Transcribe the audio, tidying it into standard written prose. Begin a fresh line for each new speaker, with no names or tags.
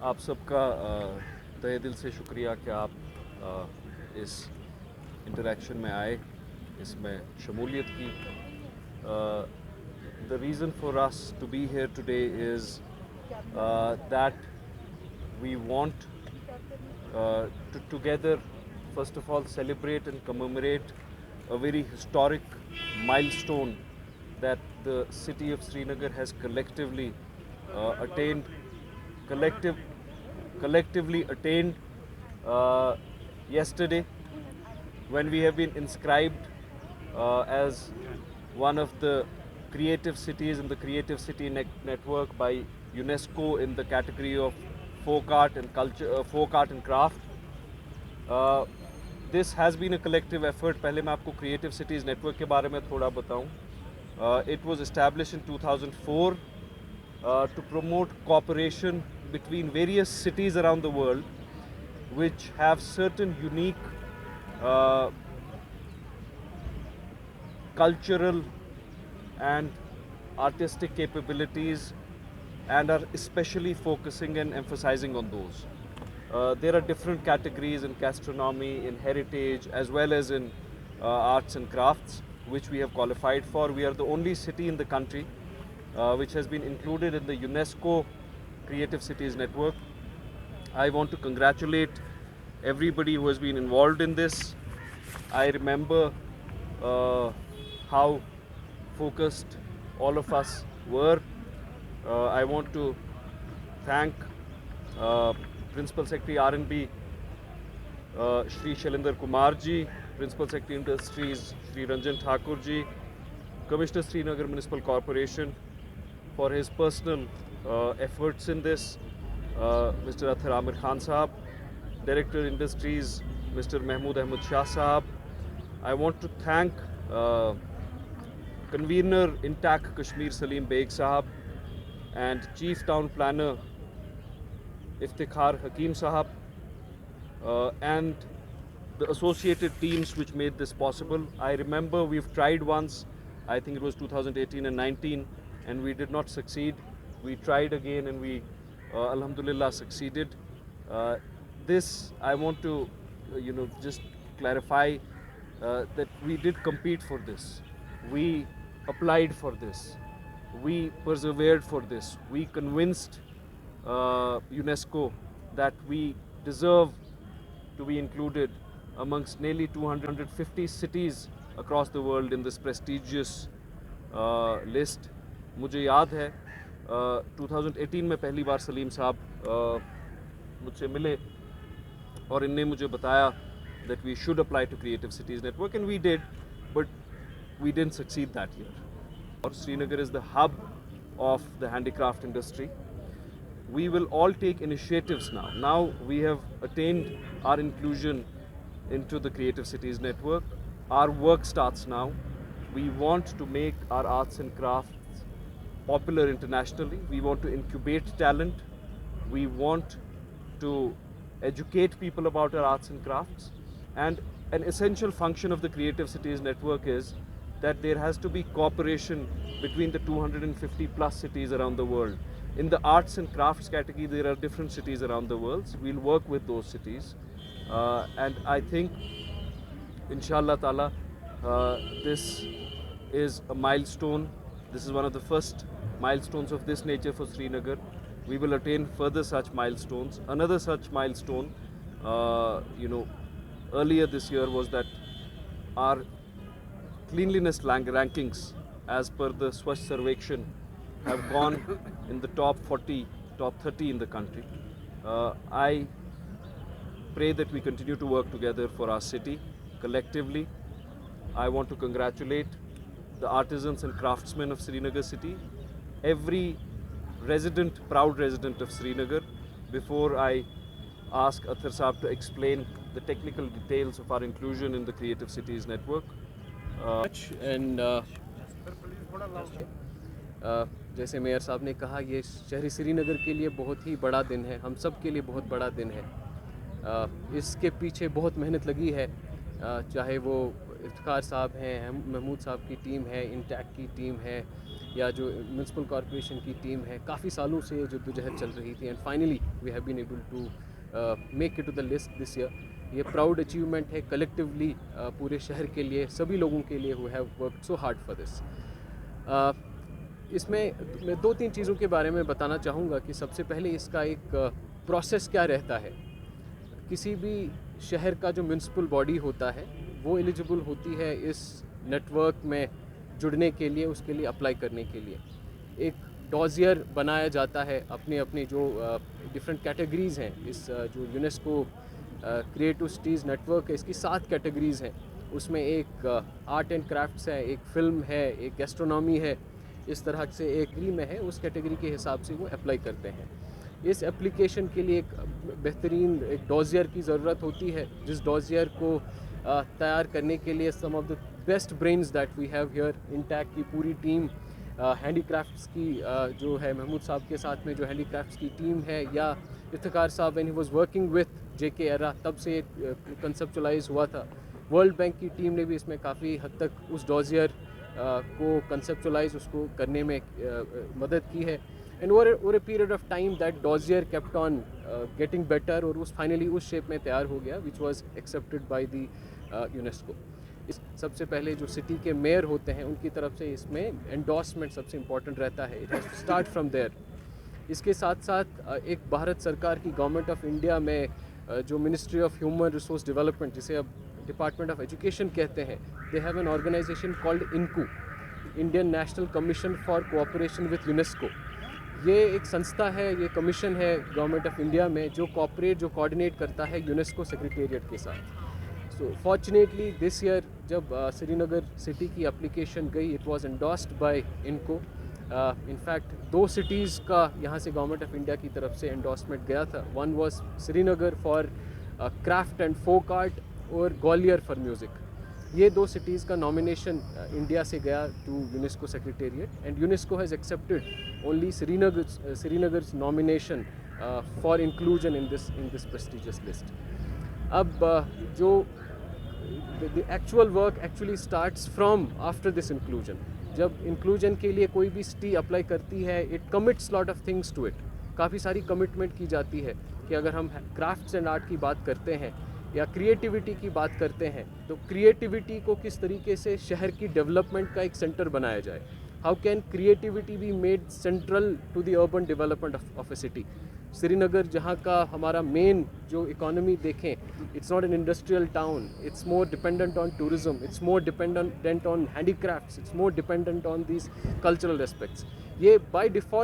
आप सबका तहे दिल से शुक्रिया कि आप इस इंटरेक्शन में आए, इसमें शमूलियत की। The reason for us to be here today is that we want to together, first of all, celebrate and commemorate a very historic milestone that the city of Srinagar has attained, collective, collectively attained yesterday, when we have been inscribed as one of the creative cities in the Creative City Network by UNESCO in the category of folk art and culture, folk art and craft. This has been a collective effort. पहले मैं आपको Creative Cities Network के बारे में थोड़ा बताऊं. It was established in 2004 to promote cooperation between various cities around the world which have certain unique uh, cultural and artistic capabilities and are especially focusing and emphasizing on those. There are different categories in gastronomy, in heritage, as well as in arts and crafts, which we have qualified for. We are the only city in the country which has been included in the UNESCO Creative Cities Network. I want to congratulate everybody who has been involved in this. I remember how focused all of us were. I want to thank Principal Secretary R&B Shri Shailendra Kumar ji, Principal Secretary Industries Shri Ranjan Thakur ji, Commissioner Srinagar Municipal Corporation for his personal efforts in this, Mr. Athar Amir Khan Sahab, Director Industries Mr. Mahmood Ahmad Shah Sahab. I want to thank Convener Intact Kashmir Salim Beg Sahab and Chief Town Planner Iftikhar Hakim Sahab and the associated teams which made this possible. I remember we've tried once, I think it was 2018 and 19, and we did not succeed. We tried again and we, alhamdulillah, succeeded. This, I want to, just clarify that we did compete for this. We applied for this. We persevered for this. We convinced UNESCO that we deserve to be included amongst nearly 250 cities across the world in this prestigious list. मुझे याद है 2018 में पहली बार सलीम साहब मुझसे मिले और इनने मुझे बताया that we should apply to Creative Cities Network, and we did, but we didn't succeed that year. Srinagar is the hub of the handicraft industry. We will all take initiatives now. Now we have attained our inclusion into the Creative Cities Network. Our work starts now. We want to make our arts and crafts popular internationally. We want to incubate talent. We want to educate people about our arts and crafts. And an essential function of the Creative Cities Network is that there has to be cooperation between the 250 plus cities around the world. In the arts and crafts category, there are different cities around the world. So we'll work with those cities. And I think, inshallah ta'ala, this is a milestone. This is one of the first milestones of this nature for Srinagar. We will attain further such milestones. Another such milestone, earlier this year was that our cleanliness rankings as per the Swachh Sarvekshan have gone in the top 40, top 30 in the country. I pray that we continue to work together for our city collectively. I want to congratulate the artisans and craftsmen of Srinagar city, every resident, proud resident of Srinagar. Before I ask Athar Saab to explain the technical details of our inclusion in the Creative Cities Network.
And जैसे mayor साहब ने कहा, ये शहरी श्रीनगर के लिए बहुत ही बड़ा दिन है, हम सब के लिए बहुत बड़ा दिन है। इसके पीछे बहुत मेहनत लगी है, चाहे वो इफ्तिखार साहब हैं, महमूद साहब की टीम है, इंटैक्ट की टीम है, या जो म्यूनसिपल कॉरपोरेशन की टीम है, काफ़ी सालों से ये जद्दोजहद चल रही थी and finally we have been able to make it to the list this year. ये प्राउड अचीवमेंट है कलेक्टिवली पूरे शहर के लिए, सभी लोगों के लिए who have worked so hard for this. इसमें मैं 2-3 चीज़ों के बारे में बताना चाहूँगा कि सबसे पहले इसका एक प्रोसेस क्या रहता है। किसी भी शहर का जो म्यूनसिपल बॉडी होता है वो एलिजिबल होती है इस नेटवर्क में जुड़ने के लिए, उसके लिए अप्लाई करने के लिए। एक डॉजियर बनाया जाता है, अपने अपने जो डिफरेंट कैटेगरीज़ हैं। इस जो यूनेस्को क्रिएटिव सिटीज़ नेटवर्क है, इसकी 7 कैटेगरीज़ हैं। उसमें एक आर्ट एंड क्राफ्ट्स है, एक फ़िल्म है, एक गैस्ट्रोनॉमी है, इस तरह से एक कैटेगरी में है, उस कैटेगरी के हिसाब से वो अप्लाई करते हैं। इस एप्लीकेशन के लिए एक बेहतरीन एक डॉजियर की ज़रूरत होती है, जिस डॉजियर को तैयार करने के लिए some of the best brains that we have here. INTACH की पूरी टीम, हैंडीक्राफ्ट्स की जो है महमूद साहब के साथ में जो हैंडीक्राफ्ट्स की टीम है, या इफ्तिखार साहब when he was working with JK era, तब से कंसेप्चुलाइज हुआ था। वर्ल्ड बैंक की टीम ने भी इसमें काफ़ी हद तक उस डॉजियर को कंसेप्चुलाइज उसको करने में मदद की है। And over a period of time that dossier kept on getting better, और उस फाइनली उस शेप में तैयार हो गया which was accepted by the UNESCO. इस सबसे पहले जो सिटी के मेयर होते हैं उनकी तरफ से इसमें एंडोर्समेंट सबसे इम्पॉर्टेंट रहता है। It has to start from there. इसके साथ साथ एक भारत सरकार की गवर्नमेंट ऑफ इंडिया में जो ministry of human resource development, जिसे अब डिपार्टमेंट ऑफ एजुकेशन कहते हैं, they have an organisation called INCCU, Indian National Commission for Cooperation with UNESCO. ये एक संस्था है, ये कमीशन है गवर्नमेंट ऑफ इंडिया में जो कोऑर्डिनेट करता है यूनेस्को सेक्रेटेरिएट के साथ। सो फॉर्चुनेटली दिस ईयर जब श्रीनगर सिटी की एप्लीकेशन गई, इट वाज एंडोर्स्ड बाय इनको। इनफैक्ट 2 सिटीज़ का यहाँ से गवर्नमेंट ऑफ इंडिया की तरफ से एंडोर्समेंट गया था। One was Srinagar for craft and folk art और ग्वालियर फॉर म्यूज़िक। ये 2 सिटीज़ का नॉमिनेशन इंडिया से गया to UNESCO secretariat, and UNESCO has accepted only Srinagar's nomination for inclusion in this prestigious list. अब जो the actual work actually starts from after this inclusion. जब inclusion के लिए कोई भी सिटी अप्लाई करती है, it commits lot of things to it. काफ़ी सारी कमिटमेंट की जाती है कि अगर हम क्राफ्ट्स एंड आर्ट की बात करते हैं या क्रिएटिविटी की बात करते हैं, तो क्रिएटिविटी को किस तरीके से शहर की डेवलपमेंट का एक सेंटर बनाया जाए। How can creativity be made central to the urban development of a city. Srinagar जहाँ का हमारा मेन जो इकोनॉमी देखें, it's not an industrial town, it's more dependent on tourism, it's more dependent on handicrafts, it's more dependent on these cultural aspects. ये by default